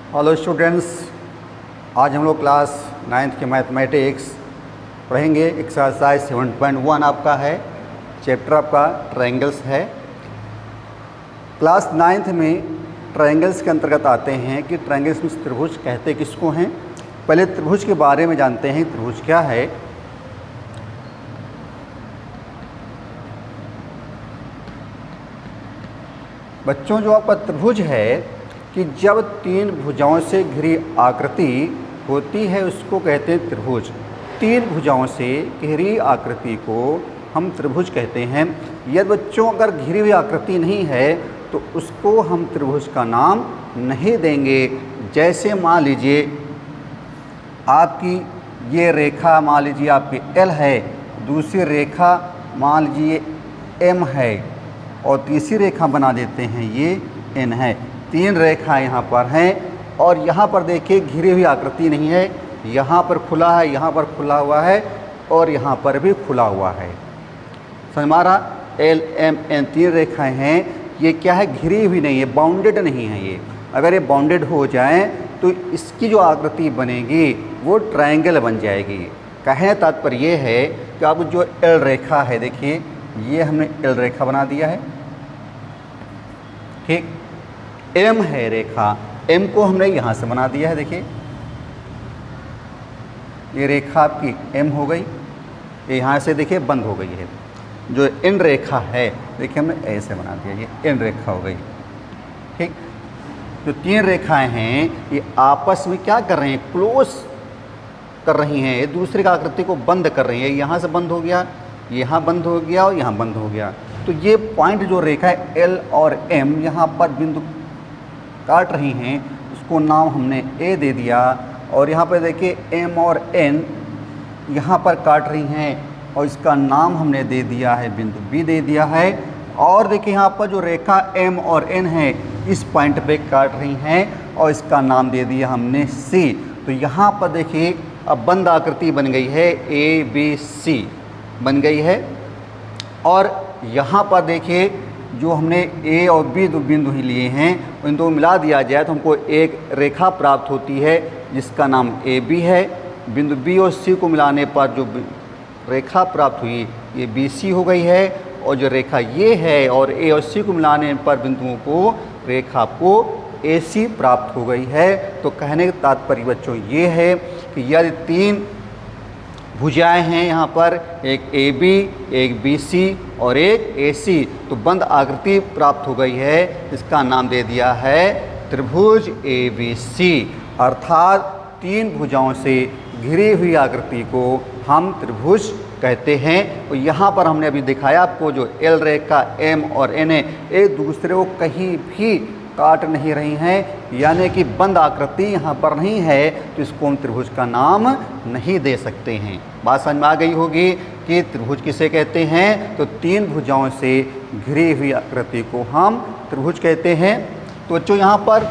Hello students, आज हम लोग क्लास 9th के मैथमेटिक्स पढ़ेंगे। एक्सरसाइज 7.1 आपका है, चैप्टर आपका ट्रायंगल्स है। क्लास 9th में ट्रायंगल्स के अंतर्गत आते हैं कि ट्रायंगल्स में त्रिभुज कहते किसको हैं। पहले त्रिभुज के बारे में जानते हैं, त्रिभुज क्या है। बच्चों, जो आपका त्रिभुज है कि जब तीन भुजाओं से घिरी आकृति होती है उसको कहते हैं त्रिभुज। तीन भुजाओं से घिरी आकृति को हम त्रिभुज कहते हैं। यदि बच्चों अगर घिरी हुई आकृति नहीं है तो उसको हम त्रिभुज का नाम नहीं देंगे। जैसे मान लीजिए आपकी ये रेखा मान लीजिए आपकी L है, दूसरी रेखा मान लीजिए M है और तीसरी रेखा बना देते हैं ये N है। तीन रेखाएं यहाँ पर हैं और यहाँ पर देखिए घिरी हुई आकृति नहीं है। यहाँ पर खुला है, यहाँ पर खुला हुआ है और यहाँ पर भी खुला हुआ है। समझ में आ रहा? L M N तीन रेखाएं हैं। ये क्या है? घिरी हुई नहीं है, बाउंडेड नहीं है ये। अगर ये बाउंडेड हो जाए तो इसकी जो आकृति बनेगी वो ट्रायंगल बन जाएगी। कहने तात्पर्य ये है कि अब जो L रेखा है, देखिए ये हमने L रेखा बना दिया है, ठीक। M है रेखा, M को हमने यहाँ से बना दिया है। देखिए ये रेखा आपकी M हो गई, ये यहाँ से देखिए बंद हो गई है। जो N रेखा है देखिए हमने ऐसे बना दिया, ये N रेखा हो गई, ठीक। जो तीन रेखाएं हैं ये आपस में क्या कर रहे हैं? क्लोज कर रही हैं, एक दूसरे का आकृति को बंद कर रही है। यहाँ से बंद हो गया, यहाँ बंद हो गया और यहाँ बंद हो गया। तो ये पॉइंट जो रेखा है L और M यहाँ पर बिंदु काट रही हैं, उसको नाम हमने A दे दिया। और यहाँ पर देखिए M और N यहाँ पर काट रही हैं और इसका नाम हमने दे दिया है, बिंदु B दे दिया है। और देखिए यहाँ पर जो रेखा M और N है इस पॉइंट पे काट रही हैं और इसका नाम दे दिया हमने C। तो यहाँ पर देखिए अब बंद आकृति बन गई है, ABC बन गई है। और यहाँ पर देखिए जो हमने A और B दो बिंदु ही लिए हैं, उन दो मिला दिया जाए तो हमको एक रेखा प्राप्त होती है जिसका नाम AB है। बिंदु B और C को मिलाने पर जो रेखा प्राप्त हुई ये BC हो गई है। और जो रेखा ये है और A और C को मिलाने पर बिंदुओं को रेखा को AC प्राप्त हो गई है। तो कहने का तात्पर्य बच्चों ये है कि यदि तीन भुजाएं हैं यहाँ पर, एक AB, एक BC और एक AC, तो बंद आकृति प्राप्त हो गई है। इसका नाम दे दिया है त्रिभुज ABC। अर्थात तीन भुजाओं से घिरी हुई आकृति को हम त्रिभुज कहते हैं। और यहाँ पर हमने अभी दिखाया आपको जो L रेखा M और N है एक दूसरे को कहीं भी काट नहीं रही हैं, यानी कि बंद आकृति यहाँ पर नहीं है, तो इसको हम त्रिभुज का नाम नहीं दे सकते हैं। बात समझ में आ गई होगी कि त्रिभुज किसे कहते हैं। तो तीन भुजाओं से घिरी हुई आकृति को हम त्रिभुज कहते हैं। तो बच्चों यहाँ पर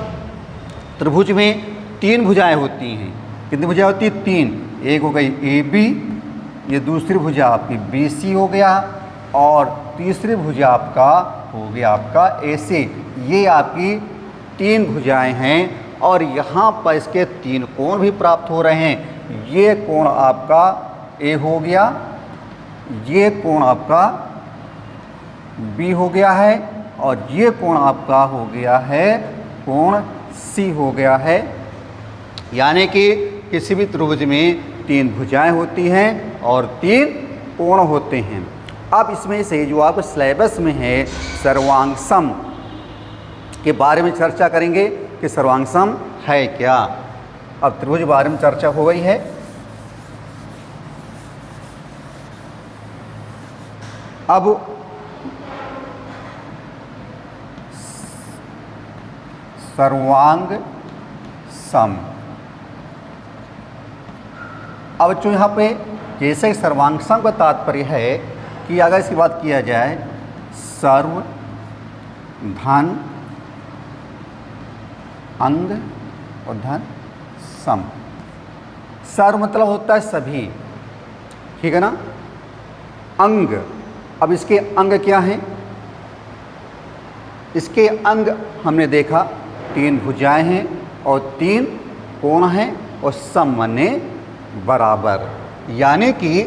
त्रिभुज में तीन भुजाएं होती हैं। कितनी भुजाएं होती हैं? तीन। एक हो गई AB, ये दूसरी भुजा आपकी BC हो गया और तीसरी भुजा आपका हो गया आपका AC। ये आपकी तीन भुजाएं हैं और यहाँ पर इसके तीन कोण भी प्राप्त हो रहे हैं। ये कोण आपका A हो गया, ये कोण आपका B हो गया है और ये कोण आपका हो गया है कोण C हो गया है। यानी कि किसी भी त्रिभुज में तीन भुजाएं होती हैं और तीन कोण होते हैं। अब इसमें से जो आप सिलेबस में है सर्वांग सम के बारे में चर्चा करेंगे कि सर्वांग सम है क्या। अब त्रिभुज के बारे में चर्चा हो गई है। अब सर्वांग सम, अब बच्चों यहाँ पे जैसे सर्वांग सम का तात्पर्य है कि अगर इसकी बात किया जाए सर्व, धन, अंग और धन सम। सर्व मतलब होता है सभी, ठीक है ना। अंग, अब इसके अंग क्या हैं? इसके अंग हमने देखा तीन भुजाएं हैं और 3 कोण हैं और सम माने बराबर। यानी कि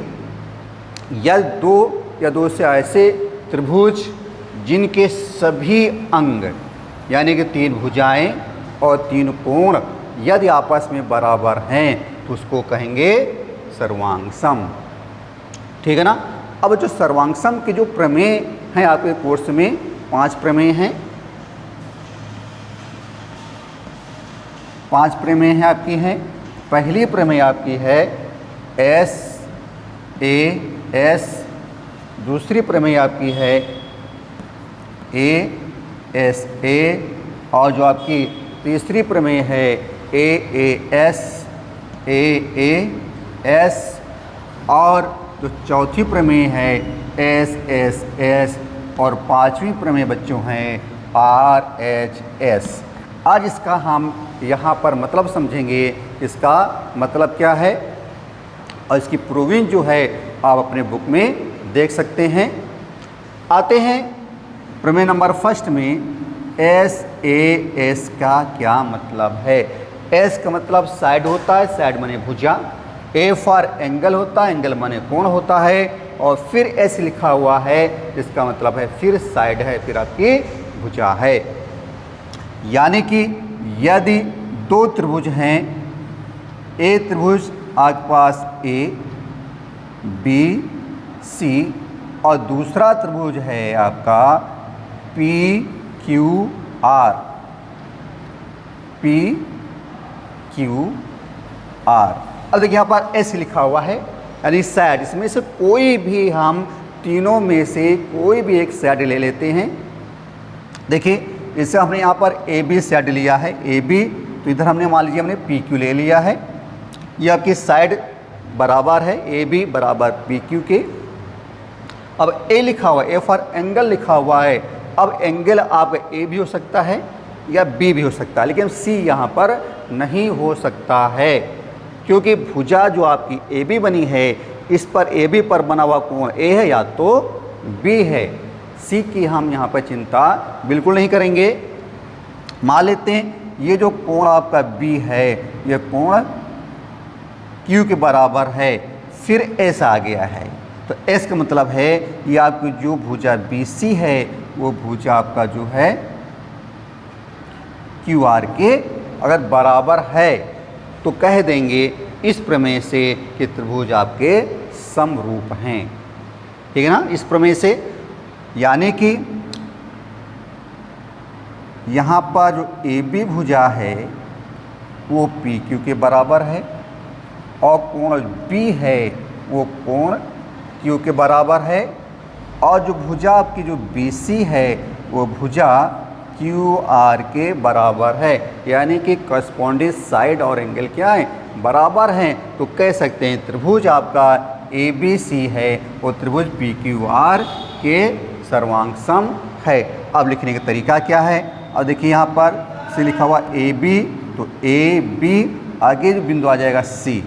यदि 2 या 2 से ऐसे त्रिभुज जिनके सभी अंग यानी कि 3 भुजाएं और 3 कोण यदि आपस में बराबर हैं तो उसको कहेंगे सर्वांग सम। ठीक है ना। अब जो सर्वांग सम के जो प्रमेय हैं आपके कोर्स में 5 प्रमेय हैं, 5 प्रमेय हैं आपकी हैं। पहली प्रमेय आपकी है एस ए एस, दूसरी प्रमेय आपकी है ए एस ए, और जो आपकी तीसरी प्रमेय है ए एस ए एस, और जो चौथी प्रमेय है एस एस एस, और 5वीं प्रमेय बच्चों हैं आर एच एस। आज इसका हम यहाँ पर मतलब समझेंगे, इसका मतलब क्या है और इसकी प्रूविंग जो है आप अपने बुक में देख सकते हैं। आते हैं प्रमेय नंबर फर्स्ट में। एस ए एस का क्या मतलब है। एस का मतलब साइड होता है, साइड माने भुजा। ए फॉर एंगल होता है, एंगल माने कोण होता है, और फिर एस लिखा हुआ है जिसका मतलब है फिर साइड है, फिर आपकी भुजा है। यानी कि यदि 2 त्रिभुज हैं, ए त्रिभुज आपके पास ए बी सी, और दूसरा त्रिभुज है आपका P Q R, P Q R. अब देखिए यहाँ पर एस लिखा हुआ है यानी साइड, इसमें से कोई भी हम तीनों में से कोई भी एक साइड ले लेते हैं। देखिए इससे हमने यहाँ पर ए बी साइड लिया है, ए बी, तो इधर हमने मान लीजिए हमने पी क्यू ले लिया है। ये आपकी साइड बराबर है ए बी बराबर पी क्यू के। अब ए लिखा हुआ है, ए फॉर एंगल लिखा हुआ है। अब एंगल आप ए भी हो सकता है या बी भी हो सकता है, लेकिन सी यहाँ पर नहीं हो सकता है, क्योंकि भुजा जो आपकी ए बी बनी है इस पर ए बी पर बना हुआ कोण ए है या तो बी है। सी की हम यहाँ पर चिंता बिल्कुल नहीं करेंगे। मान लेते हैं ये जो कोण आपका बी है ये कोण क्यू के बराबर है, फिर एस आ गया है, तो एस का मतलब है ये आपकी जो भुजा बी सी है वो भुजा आपका जो है क्यू आर के अगर बराबर है तो कह देंगे इस प्रमेय से कि त्रिभुज आपके समरूप हैं। ठीक है ना, इस प्रमेय से। यानी कि यहाँ पर जो ए बी भुजा है वो पी क्यू के बराबर है, और कोण बी है वो कोण क्यू के बराबर है, और जो भुजा आपकी जो बी सी है वो भुजा क्यू आर के बराबर है। यानी कि करस्पॉन्डिंग साइड और एंगल क्या है, बराबर हैं। तो कह सकते हैं त्रिभुज आपका ए बी सी है वो त्रिभुज पी क्यू आर के सर्वांग सम है। अब लिखने का तरीका क्या है, अब देखिए यहाँ पर से लिखा हुआ ए बी, तो ए बी आगे जो बिंदु आ जाएगा सी,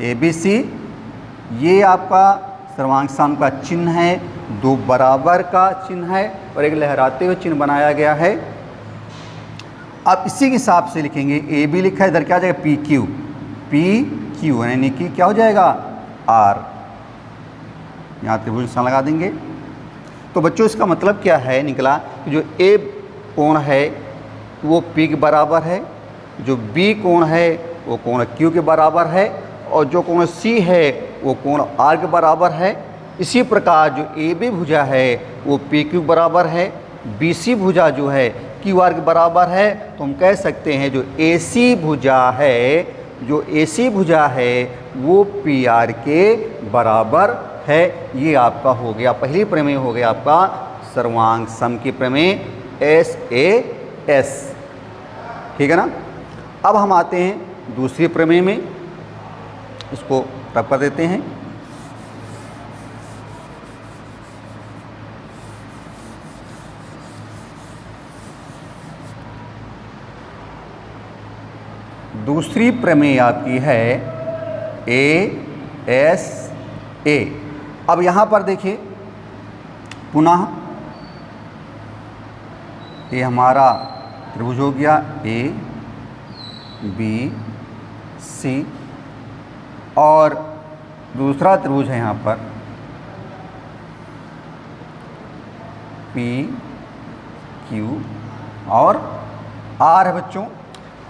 ए बी सी, ये आपका सर्वांग सम का चिन्ह है, 2 बराबर का चिन्ह है और एक लहराते हुए चिन्ह बनाया गया है। अब इसी के हिसाब से लिखेंगे ए बी लिखा है, इधर क्या आ जाएगा पी क्यू, पी क्यू यानी कि क्या हो जाएगा आर, यहाँ त्रिभुज निशान लगा देंगे। तो बच्चों इसका मतलब क्या है निकला कि जो ए कोण है वो पी के बराबर है, जो बी कोण है वो कोण क्यू के बराबर है, और जो कोण सी है वो कोण आर के बराबर है। इसी प्रकार जो ए बी भुजा है वो पी क्यू बराबर है, बी सी भुजा जो है क्यू आर के बराबर है। तो हम कह सकते हैं जो ए सी भुजा है, जो ए सी भुजा है वो पी आर के बराबर है। ये आपका हो गया पहली प्रमेय, हो गया आपका सर्वांग सम की प्रमेय एस ए एस। ठीक है ना। अब हम आते हैं दूसरी प्रमेय में, इसको रब कर देते हैं। दूसरी प्रमेय आपकी है ए एस ए। अब यहाँ पर देखिए पुनः ये हमारा त्रिभुज हो गया ए बी सी, और दूसरा त्रिभुज है यहाँ पर पी क्यू और आर है बच्चों।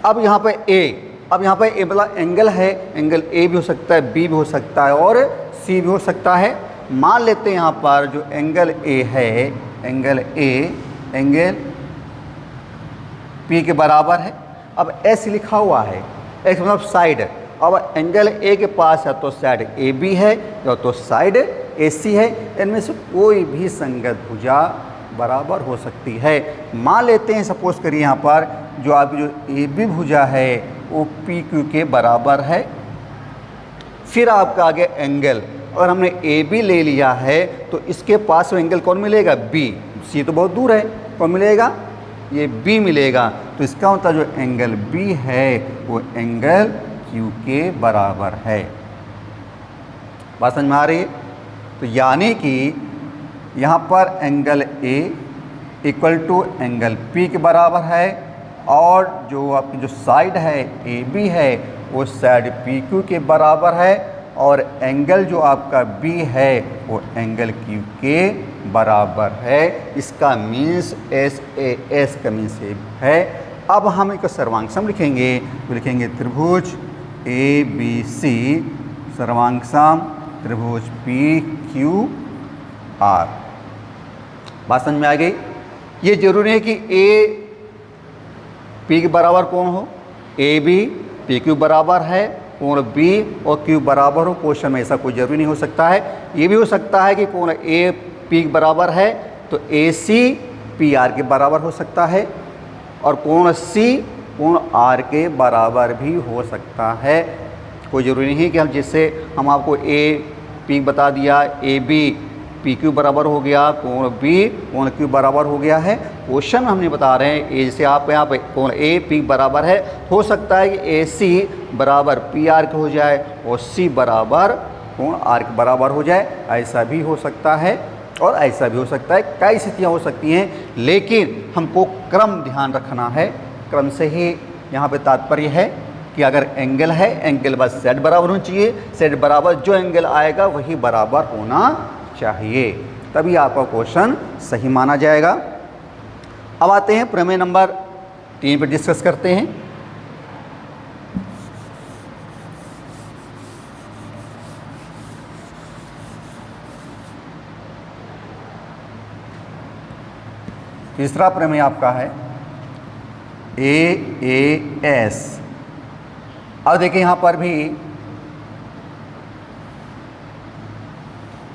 अब यहाँ पे ए, अब यहाँ पे ए मतलब एंगल है, एंगल ए भी हो सकता है, बी भी हो सकता है और सी भी हो सकता है। मान लेते हैं यहाँ पर जो एंगल ए है, एंगल ए एंगल पी के बराबर है। अब एस लिखा हुआ है, एक्स मतलब साइड। अब एंगल ए के पास या तो साइड ए बी है या तो साइड ए सी है, इनमें से कोई भी संगत भुजा बराबर हो सकती है। मान लेते हैं सपोज करिए यहाँ पर जो आपकी जो ए बी भुजा है वो पी क्यू के बराबर है। फिर आपका आगे एंगल, अगर हमने ए बी ले लिया है तो इसके पास में एंगल कौन मिलेगा, बी। सी तो बहुत दूर है, कौन मिलेगा, ये बी मिलेगा। तो इसका मतलब जो एंगल बी है वो एंगल क्यू के बराबर है। बात समझ में आ रही है? तो यानी कि यहाँ पर angle A equal to angle P के बराबर है, और जो आपकी जो साइड है ए बी है वो साइड पी क्यू के बराबर है, और एंगल जो आपका बी है वो एंगल क्यू के बराबर है। इसका मीन्स एस ए एस का मीन्स है। अब हम एक सर्वांगसम लिखेंगे, तो लिखेंगे त्रिभुज ए बी सी सर्वांगसम त्रिभुज पी क्यू आर। बात समझ में आ गई? ये जरूरी है कि ए पी के बराबर कौन हो, ए बी पी क्यू बराबर है, कोण बी और क्यू बराबर हो। क्वेश्चन में ऐसा कोई जरूरी नहीं हो सकता है। ये भी हो सकता है कि कोण ए पी के बराबर है तो ए सी पी आर के बराबर हो सकता है, और कोण सी कोण आर के बराबर भी हो सकता है। कोई ज़रूरी नहीं है कि हम जिससे हम आपको ए पी बता दिया, ए बी पी क्यू बराबर हो गया, कोण बी कोण क्यू बराबर हो गया है। क्वेश्चन में हमने बता रहे हैं, जैसे आप यहाँ पे कोण ए पी बराबर है, हो सकता है कि ए सी बराबर पी आर के हो जाए और सी बराबर कोण आर के बराबर हो जाए। ऐसा भी हो सकता है और ऐसा भी हो सकता है, कई स्थितियाँ हो सकती हैं, लेकिन हमको क्रम ध्यान रखना है। क्रम से ही यहाँ पे तात्पर्य है कि अगर एंगल है, एंगल बस सेट बराबर होना चाहिए, सेट बराबर जो एंगल आएगा वही बराबर होना चाहिए, तभी आपका क्वेश्चन सही माना जाएगा। अब आते हैं प्रमेय नंबर 3 पर डिस्कस करते हैं। तीसरा प्रमेय आपका है ए एस। अब देखिए यहाँ पर भी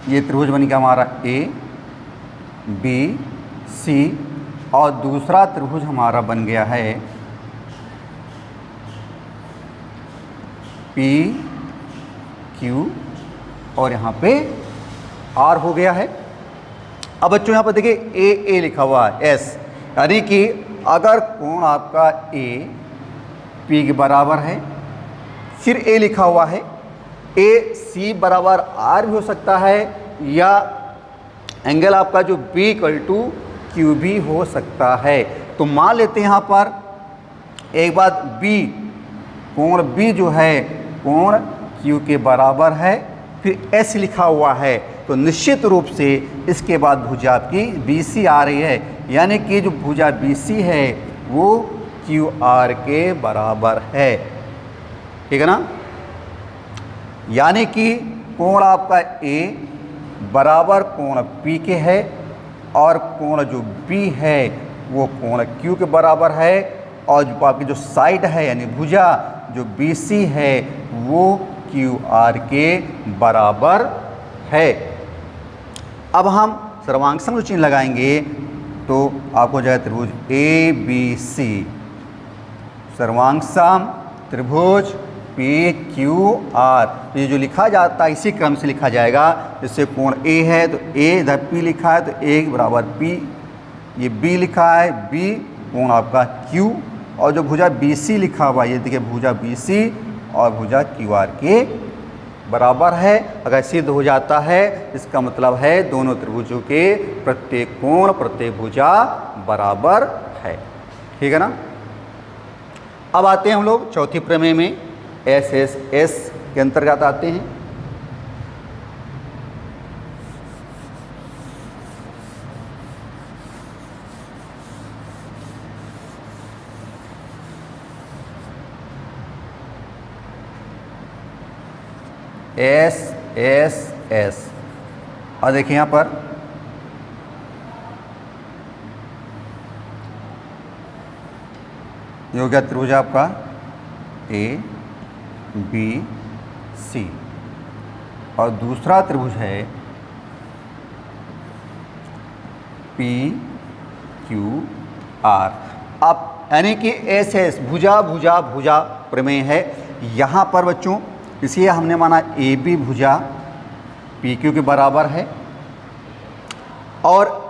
ये त्रिभुज बन गया हमारा ए बी सी, और दूसरा त्रिभुज हमारा बन गया है पी क्यू, और यहाँ पे आर हो गया है। अब बच्चों यहाँ पर देखिए ए लिखा हुआ है एस, यानी कि अगर कोण आपका ए पी के बराबर है, फिर ए लिखा हुआ है, ए सी बराबर आर भी हो सकता है, या एंगल आपका जो बी इक्वल टू क्यू भी हो सकता है। तो मान लेते हैं यहाँ पर एक बात, बी कोण बी जो है कोण क्यू के बराबर है, फिर एस लिखा हुआ है, तो निश्चित रूप से इसके बाद भुजा आपकी बी सी आ रही है, यानी कि जो भुजा बी सी है वो क्यू आर के बराबर है। ठीक है ना? यानी कि कोण आपका ए बराबर कोण पी के है, और कोण जो बी है वो कोण क्यू के बराबर है, और जो आपकी जो साइड है यानी भुजा जो बी सी है वो क्यू आर के बराबर है। अब हम सर्वांगसम चिन्ह लगाएंगे तो आपको जाए त्रिभुज ए बी सी सर्वांगसम त्रिभुज पी क्यू आर। ये जो लिखा जाता है इसी क्रम से लिखा जाएगा। जैसे कोण ए है तो ए इधर पी लिखा है तो ए बराबर पी, ये बी लिखा है बी कोण आपका क्यू, और जो भुजा बी सी लिखा हुआ ये देखिए भुजा बी सी और भुजा क्यू आर के बराबर है। अगर सिद्ध हो जाता है इसका मतलब है दोनों त्रिभुजों के प्रत्येक कोण प्रत्येक भुजा बराबर है। ठीक है ना? अब आते हैं हम लोग चौथी प्रमेय में, एस एस एस के अंतर्गत आते हैं। एस एस एस, और देखिए यहाँ पर ये हो गया त्रिभुज आपका ए बी सी, और दूसरा त्रिभुज है पी क्यू आर। अब यानी कि एस एस भुजा भुजा भुजा प्रमेय है। यहाँ पर बच्चों इसलिए हमने माना ए बी भुजा पी क्यू के बराबर है, और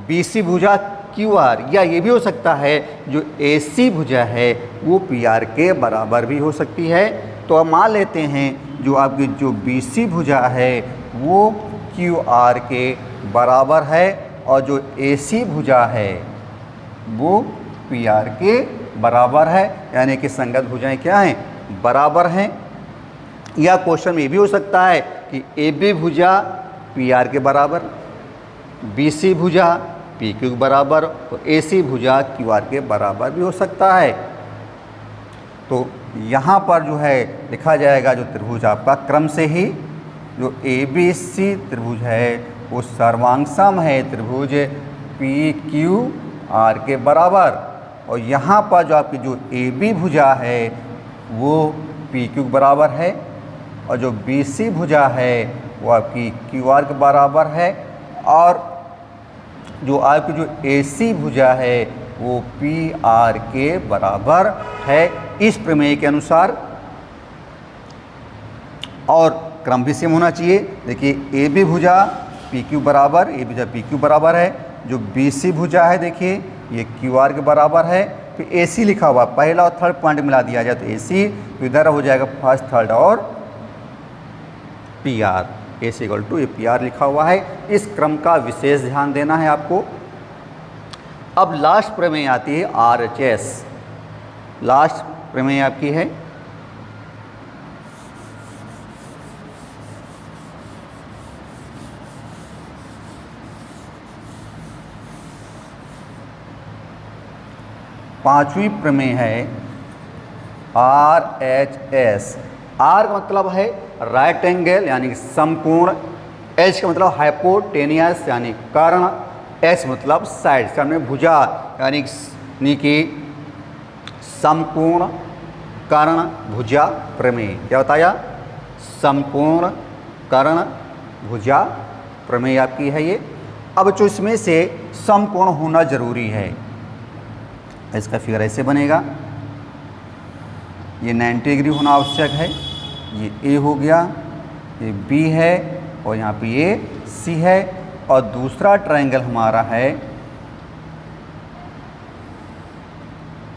बी सी भुजा क्यू आर, या ये भी हो सकता है जो ए सी भुजा है वो पी आर के बराबर भी हो सकती है। तो अब मान लेते हैं जो आपकी जो बी सी भुजा है वो क्यू आर के बराबर है, और जो ए सी भुजा है वो पी आर के बराबर है, यानी कि संगत भुजाएं क्या हैं, बराबर हैं। या क्वेश्चन में ये भी हो सकता है कि ए बी भुजा पी आर के बराबर, बी सी भुजा पी क्यू के बराबर, तो ए सी भुजा क्यू आर के बराबर भी हो सकता है। तो यहाँ पर जो है लिखा जाएगा जो त्रिभुज आपका क्रम से ही जो ए बी सी त्रिभुज है वो सर्वांग है त्रिभुज पी क्यू आर के बराबर, और यहाँ पर जो आपकी जो ए बी भुजा है वो पी क्यू के बराबर है, और जो बी सी भुजा है वो आपकी क्यू आर के बराबर है, और जो आपकी जो ए सी भुजा है वो पी आर के बराबर है इस प्रमेय के अनुसार। और क्रम भी सेम होना चाहिए। देखिए ए बी भुजा पी क्यू बराबर, ए भुजा पी क्यू बराबर है, जो बी सी भुजा है देखिए ये क्यू आर के बराबर है। फिर ए सी लिखा हुआ, पहला और थर्ड पॉइंट मिला दिया जाए तो ए सी, तो इधर हो जाएगा फर्स्ट थर्ड और P R, A C equal to A P R लिखा हुआ है। इस क्रम का विशेष ध्यान देना है आपको। अब लास्ट प्रमेय आती है आर एच एस। लास्ट प्रमेय आपकी है पांचवी प्रमेय है आर एच एस। आर का मतलब है राइट एंगल यानी समकोण, एच का मतलब हाइपोटेनियस यानी कर्ण, एस मतलब साइड में भुजा यानी कि समकोण कर्ण भुजा प्रमेय। क्या बताया, समकोण कर्ण भुजा प्रमेय आपकी है ये। अब जो इसमें से समकोण होना जरूरी है, इसका फिगर ऐसे बनेगा, ये 90 डिग्री होना आवश्यक है। ये ए हो गया, ये बी है, और यहाँ पे ये सी है, और दूसरा ट्रायंगल हमारा है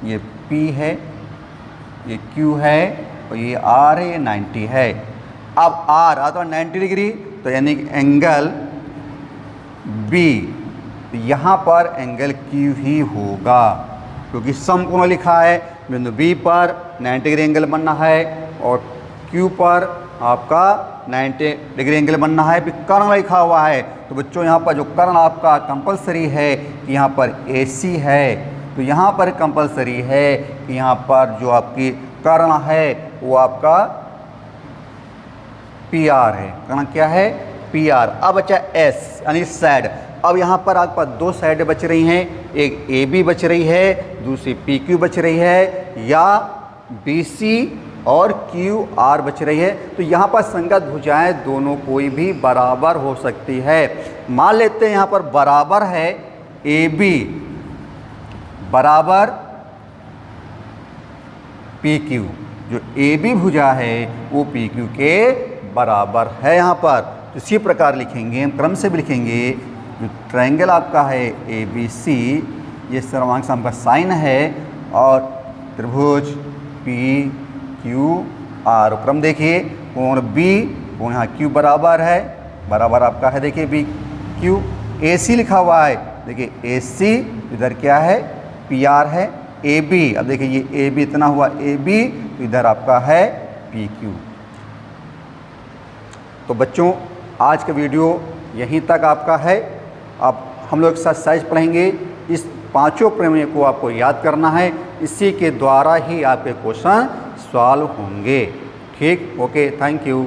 ये पी है, ये क्यू है, और ये आर है, ये 90 है। अब आर आता है 90 डिग्री, तो यानी एंगल बी, तो यहाँ पर एंगल क्यू ही होगा क्योंकि समकोण लिखा है। बिंदु बी पर 90 डिग्री एंगल बनना है, और क्यू पर आपका 90 डिग्री एंगल बनना है। फिर कर्ण लिखा हुआ है, तो बच्चों यहाँ पर जो कर्ण आपका कंपलसरी है कि यहाँ पर ए सी है, तो यहाँ पर कंपलसरी है कि यहाँ पर जो आपकी कर्ण है वो आपका पी आर है। कर्ण क्या है, पी आर। अब बचा एस यानी साइड। अब यहाँ पर आपके पास दो साइड बच रही हैं, एक ए बी बच रही है, दूसरी पी क्यू बच रही है, या बी सी और क्यू आर बच रही है। तो यहाँ पर संगत भुजाएं दोनों कोई भी बराबर हो सकती है। मान लेते हैं यहाँ पर बराबर है ए बी बराबर पी क्यू, जो ए बी भुजा है वो पी क्यू के बराबर है। यहाँ पर इसी प्रकार लिखेंगे, हम क्रम से भी लिखेंगे। जो ट्रायंगल आपका है ए बी सी, ये सर्वांग सम का साइन है, और त्रिभुज पी क्यू आर। क्रम देखिए, कोण बी, कोण यहाँ क्यू बराबर है, बराबर आपका है देखिए बी क्यू। ए सी लिखा हुआ है, देखिए ए सी इधर क्या है, पी आर है, ए बी, अब देखिए ये ए बी इतना हुआ ए बी, तो इधर आपका है पी क्यू। तो बच्चों आज का वीडियो यहीं तक आपका है। अब हम लोग एक्सरसाइज पढ़ेंगे, इस पांचों प्रमेय को आपको याद करना है, इसी के द्वारा ही आपके क्वेश्चन सॉल्व होंगे। ठीक, ओके, थैंक यू।